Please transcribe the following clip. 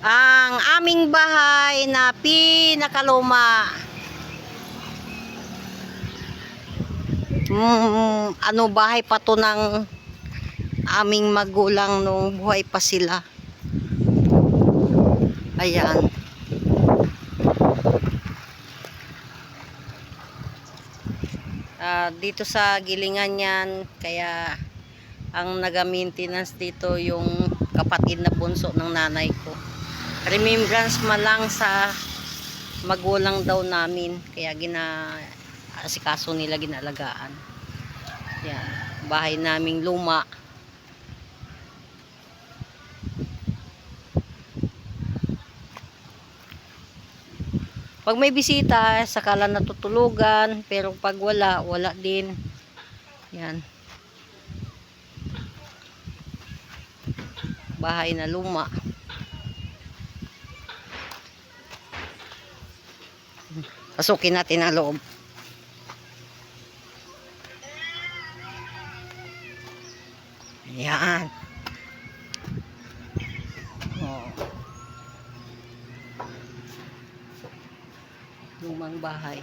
Ang aming bahay na pinakaluma. Ano, bahay pa to ng aming magulang nung buhay pa sila. Ayan. Dito sa gilingan yan, kaya ang naga-maintenance dito yung kapatid na bunso ng nanay ko. Remembrance man lang sa magulang daw namin, kaya asikaso nila, ginalagaan. Yan, bahay naming luma. Pag may bisita, saka lang natutulugan, pero pag wala din. Yan. Bahay na luma. Pasukin natin ang loob. Yan. Oh. Lumang bahay.